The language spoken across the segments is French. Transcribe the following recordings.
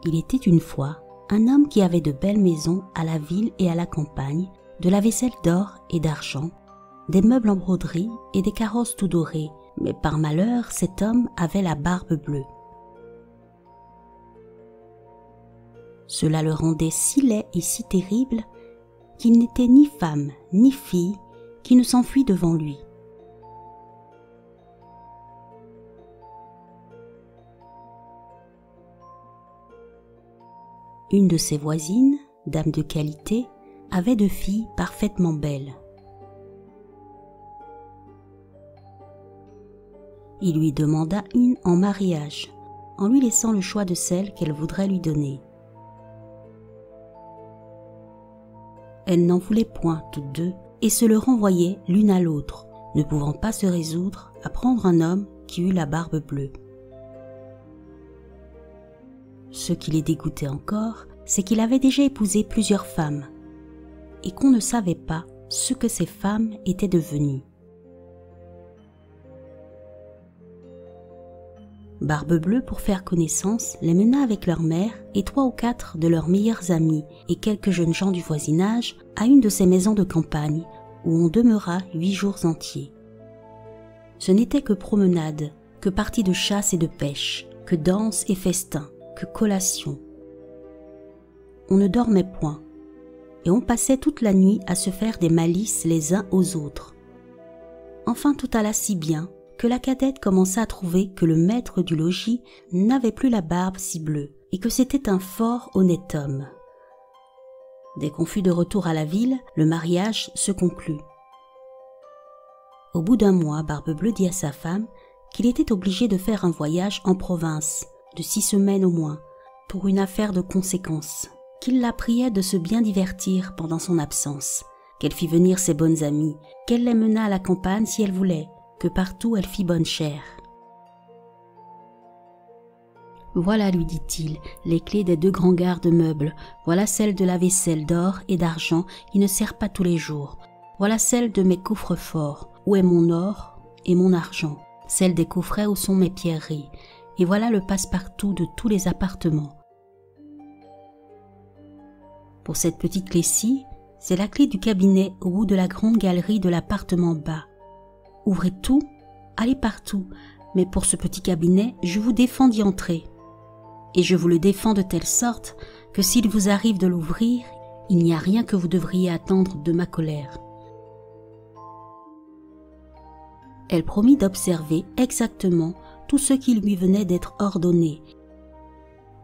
Il était une fois un homme qui avait de belles maisons à la ville et à la campagne, de la vaisselle d'or et d'argent, des meubles en broderie et des carrosses tout dorés, mais par malheur cet homme avait la barbe bleue. Cela le rendait si laid et si terrible qu'il n'était ni femme ni fille qui ne s'enfuit devant lui. Une de ses voisines, dame de qualité, avait 2 filles parfaitement belles. Il lui demanda une en mariage, en lui laissant le choix de celle qu'elle voudrait lui donner. Elle n'en voulait point toutes 2 et se le renvoyaient l'une à l'autre, ne pouvant pas se résoudre à prendre un homme qui eût la barbe bleue. Ce qui les dégoûtait encore, c'est qu'il avait déjà épousé plusieurs femmes et qu'on ne savait pas ce que ces femmes étaient devenues. Barbe Bleue, pour faire connaissance, les mena avec leur mère et 3 ou 4 de leurs meilleurs amis et quelques jeunes gens du voisinage à une de ces maisons de campagne où on demeura 8 jours entiers. Ce n'était que promenade, que parties de chasse et de pêche, que danse et festin, que collation. On ne dormait point, et on passait toute la nuit à se faire des malices les uns aux autres. Enfin tout alla si bien que la cadette commença à trouver que le maître du logis n'avait plus la barbe si bleue, et que c'était un fort honnête homme. Dès qu'on fut de retour à la ville, le mariage se conclut. Au bout d'un mois, Barbe Bleue dit à sa femme qu'il était obligé de faire un voyage en province, de 6 semaines au moins, pour une affaire de conséquence, qu'il la priait de se bien divertir pendant son absence, qu'elle fit venir ses bonnes amies, qu'elle les menât à la campagne si elle voulait, que partout elle fit bonne chère. Voilà, lui dit-il, les clés des 2 grands garde-meubles, voilà celle de la vaisselle d'or et d'argent qui ne sert pas tous les jours, voilà celle de mes coffres-forts, où est mon or et mon argent, celle des coffrets où sont mes pierreries, et voilà le passe-partout de tous les appartements. Pour cette petite clé-ci, c'est la clé du cabinet au bout de la grande galerie de l'appartement bas. Ouvrez tout, allez partout, mais pour ce petit cabinet, je vous défends d'y entrer. Et je vous le défends de telle sorte que s'il vous arrive de l'ouvrir, il n'y a rien que vous devriez attendre de ma colère. Elle promit d'observer exactement tout ce qui lui venait d'être ordonné.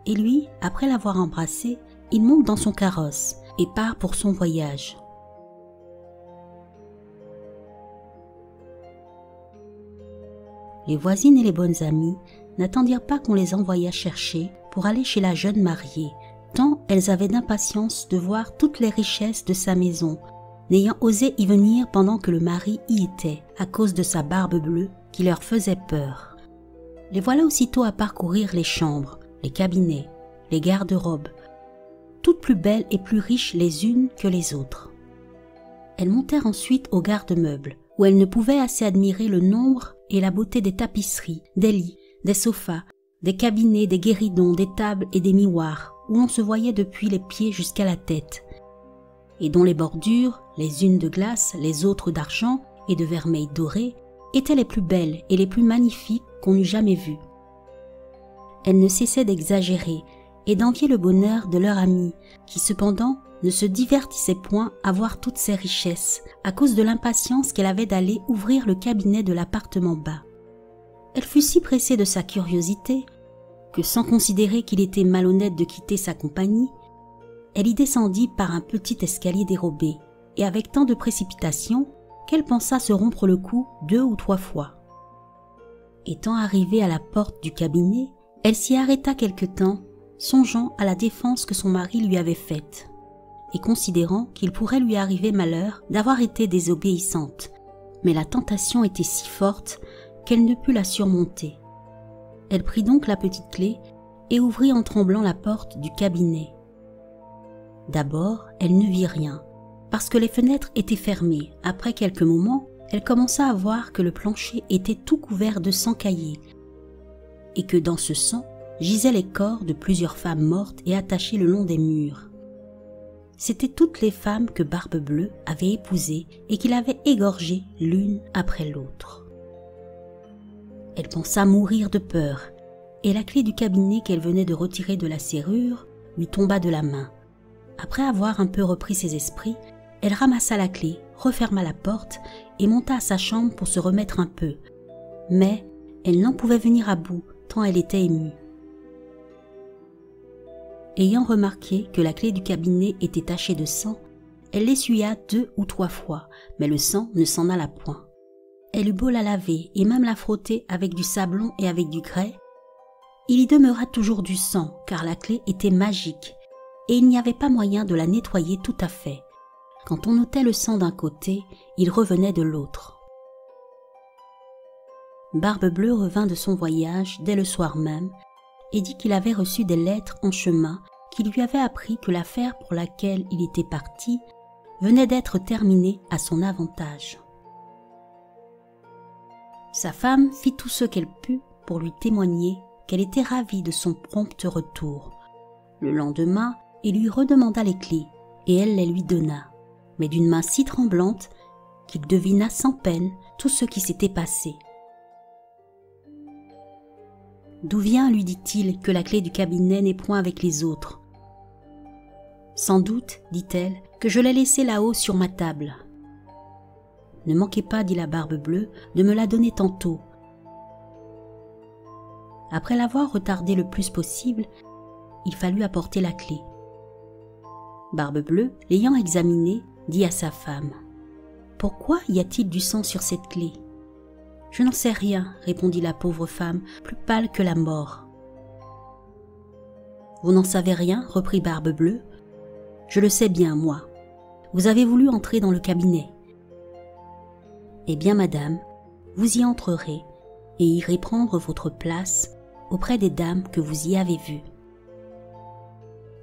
Et lui, après l'avoir embrassé, il monte dans son carrosse et part pour son voyage. Les voisines et les bonnes amies n'attendirent pas qu'on les envoyât chercher pour aller chez la jeune mariée, tant elles avaient d'impatience de voir toutes les richesses de sa maison, n'ayant osé y venir pendant que le mari y était, à cause de sa barbe bleue qui leur faisait peur. Les voilà aussitôt à parcourir les chambres, les cabinets, les garde-robes, toutes plus belles et plus riches les unes que les autres. Elles montèrent ensuite au garde-meubles, où elles ne pouvaient assez admirer le nombre et la beauté des tapisseries, des lits, des sofas, des cabinets, des guéridons, des tables et des miroirs, où l'on se voyait depuis les pieds jusqu'à la tête, et dont les bordures, les unes de glace, les autres d'argent et de vermeil doré, étaient les plus belles et les plus magnifiques qu'on eût jamais vues. Elles ne cessaient d'exagérer et d'envier le bonheur de leur amie, qui cependant ne se divertissait point à voir toutes ces richesses, à cause de l'impatience qu'elle avait d'aller ouvrir le cabinet de l'appartement bas. Elle fut si pressée de sa curiosité que, sans considérer qu'il était malhonnête de quitter sa compagnie, elle y descendit par un petit escalier dérobé, et avec tant de précipitation qu'elle pensa se rompre le cou 2 ou 3 fois. Étant arrivée à la porte du cabinet, elle s'y arrêta quelque temps, songeant à la défense que son mari lui avait faite, et considérant qu'il pourrait lui arriver malheur d'avoir été désobéissante, mais la tentation était si forte qu'elle ne put la surmonter. Elle prit donc la petite clé et ouvrit en tremblant la porte du cabinet. D'abord, elle ne vit rien, parce que les fenêtres étaient fermées. Après quelques moments, elle commença à voir que le plancher était tout couvert de sang caillé, et que dans ce sang gisaient les corps de plusieurs femmes mortes et attachées le long des murs. C'étaient toutes les femmes que Barbe-Bleue avait épousées et qu'il avait égorgées l'une après l'autre. Elle pensa mourir de peur, et la clé du cabinet qu'elle venait de retirer de la serrure lui tomba de la main. Après avoir un peu repris ses esprits, elle ramassa la clé, referma la porte et monta à sa chambre pour se remettre un peu. Mais elle n'en pouvait venir à bout, tant elle était émue. Ayant remarqué que la clé du cabinet était tachée de sang, elle l'essuya 2 ou 3 fois, mais le sang ne s'en alla point. Elle eut beau la laver et même la frotter avec du sablon et avec du grès, il y demeura toujours du sang, car la clé était magique, et il n'y avait pas moyen de la nettoyer tout à fait. Quand on ôtait le sang d'un côté, il revenait de l'autre. Barbe-Bleue revint de son voyage dès le soir même, et dit qu'il avait reçu des lettres en chemin qui lui avaient appris que l'affaire pour laquelle il était parti venait d'être terminée à son avantage. Sa femme fit tout ce qu'elle put pour lui témoigner qu'elle était ravie de son prompt retour. Le lendemain, il lui redemanda les clés, et elle les lui donna, mais d'une main si tremblante qu'il devina sans peine tout ce qui s'était passé. « D'où vient, lui dit-il, que la clé du cabinet n'est point avec les autres ? » ?»« Sans doute, dit-elle, que je l'ai laissée là-haut sur ma table. »« Ne manquez pas, dit la Barbe-Bleue, de me la donner tantôt. » Après l'avoir retardé le plus possible, il fallut apporter la clé. Barbe-Bleue, l'ayant examinée, dit à sa femme : « Pourquoi y a-t-il du sang sur cette clé ? » ?»« Je n'en sais rien, répondit la pauvre femme, plus pâle que la mort. « Vous n'en savez rien, reprit Barbe-Bleue. Je le sais bien, moi. Vous avez voulu entrer dans le cabinet. Eh bien, madame, vous y entrerez et irez prendre votre place auprès des dames que vous y avez vues. »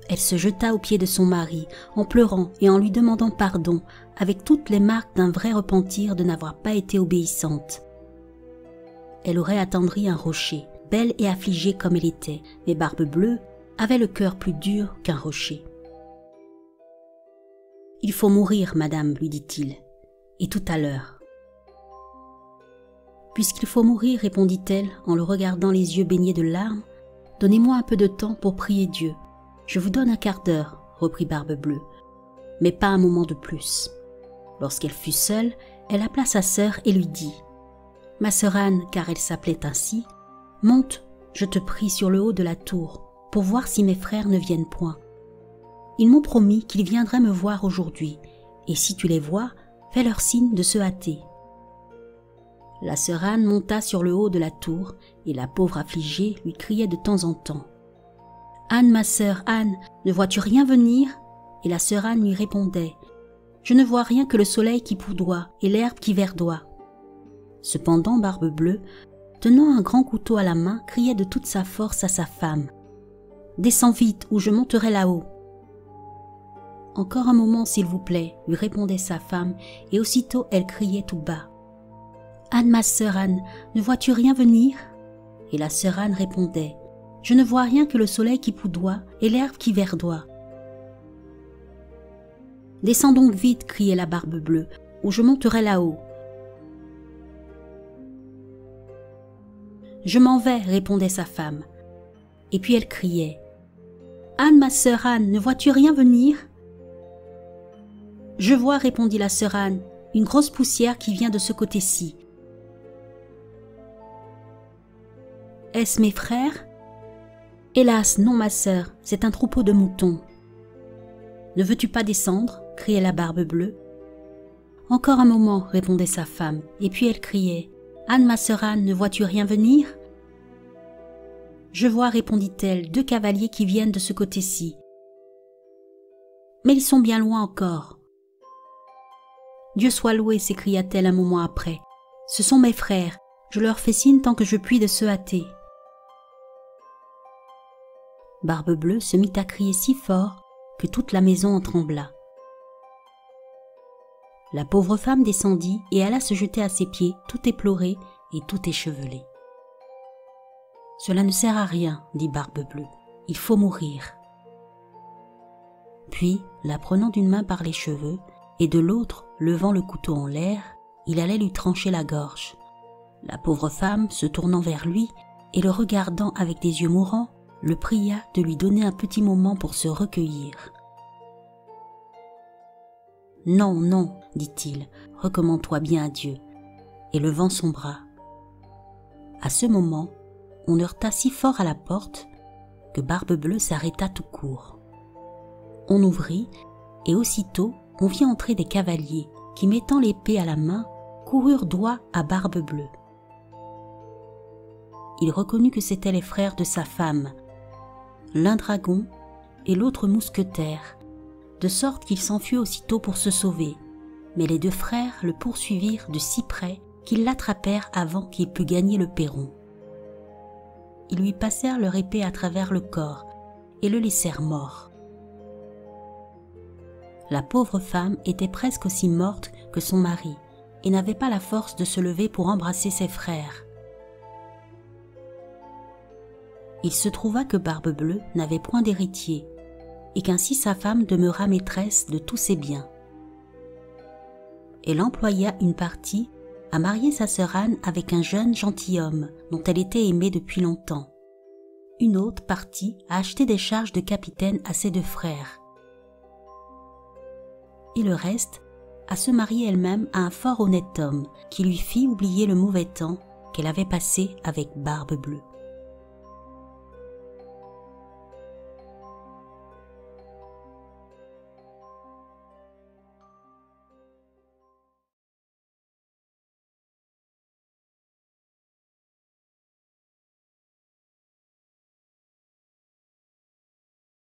Elle se jeta aux pieds de son mari, en pleurant et en lui demandant pardon, avec toutes les marques d'un vrai repentir de n'avoir pas été obéissante. Elle aurait attendri un rocher, belle et affligée comme elle était, mais Barbe-Bleue avait le cœur plus dur qu'un rocher. « Il faut mourir, madame, lui dit-il, et tout à l'heure. »« Puisqu'il faut mourir, répondit-elle en le regardant les yeux baignés de larmes, donnez-moi un peu de temps pour prier Dieu. Je vous donne un quart d'heure, reprit Barbe-Bleue, mais pas un moment de plus. » Lorsqu'elle fut seule, elle appela sa sœur et lui dit : « Ma sœur Anne, car elle s'appelait ainsi, monte, je te prie, sur le haut de la tour, pour voir si mes frères ne viennent point. Ils m'ont promis qu'ils viendraient me voir aujourd'hui, et si tu les vois, fais-leur signe de se hâter. » La sœur Anne monta sur le haut de la tour, et la pauvre affligée lui criait de temps en temps : « Anne, ma sœur, Anne, ne vois-tu rien venir ?» Et la sœur Anne lui répondait : « Je ne vois rien que le soleil qui poudroie et l'herbe qui verdoie. » Cependant, Barbe-Bleue, tenant un grand couteau à la main, criait de toute sa force à sa femme : « Descends vite, ou je monterai là-haut. » « Encore un moment, s'il vous plaît, lui répondait sa femme, et aussitôt elle criait tout bas : « Anne, ma sœur Anne, ne vois-tu rien venir ?» Et la sœur Anne répondait : « Je ne vois rien que le soleil qui poudroie et l'herbe qui verdoie. »« Descends donc vite, criait la Barbe-Bleue, ou je monterai là-haut. »« Je m'en vais, répondait sa femme. Et puis elle criait : « Anne, ma sœur Anne, ne vois-tu rien venir ?»« Je vois, répondit la sœur Anne, une grosse poussière qui vient de ce côté-ci. »« Est-ce mes frères ? » ?»« Hélas, non, ma sœur, c'est un troupeau de moutons. »« Ne veux-tu pas descendre ?» criait la Barbe-Bleue. « Encore un moment, répondait sa femme, et puis elle criait : « Anne, ma sœur Anne, ne vois-tu rien venir ?»« Je vois, répondit-elle, 2 cavaliers qui viennent de ce côté-ci. »« Mais ils sont bien loin encore. »« Dieu soit loué, s'écria-t-elle un moment après. Ce sont mes frères, je leur fais signe tant que je puis de se hâter. » Barbe-Bleue se mit à crier si fort que toute la maison en trembla. La pauvre femme descendit et alla se jeter à ses pieds, tout éplorée et tout échevelée. « Cela ne sert à rien, dit Barbe-Bleue, il faut mourir. » Puis, la prenant d'une main par les cheveux et de l'autre levant le couteau en l'air, il allait lui trancher la gorge. La pauvre femme, se tournant vers lui et le regardant avec des yeux mourants, le pria de lui donner un petit moment pour se recueillir. « Non, non, dit-il, recommande-toi bien à Dieu. » Et levant son bras. À ce moment, on heurta si fort à la porte que Barbe-Bleue s'arrêta tout court. On ouvrit et aussitôt on vit entrer des cavaliers qui, mettant l'épée à la main, coururent droit à Barbe-Bleue. Il reconnut que c'étaient les frères de sa femme, l'un dragon et l'autre mousquetaire, de sorte qu'il s'enfuit aussitôt pour se sauver. Mais les deux frères le poursuivirent de si près qu'ils l'attrapèrent avant qu'il pût gagner le perron. Ils lui passèrent leur épée à travers le corps et le laissèrent mort. La pauvre femme était presque aussi morte que son mari et n'avait pas la force de se lever pour embrasser ses frères. Il se trouva que Barbe-Bleue n'avait point d'héritier et qu'ainsi sa femme demeura maîtresse de tous ses biens. Elle employa une partie à marier sa sœur Anne avec un jeune gentilhomme dont elle était aimée depuis longtemps. Une autre partie à acheter des charges de capitaine à ses deux frères. Et le reste à se marier elle-même à un fort honnête homme qui lui fit oublier le mauvais temps qu'elle avait passé avec Barbe-Bleue.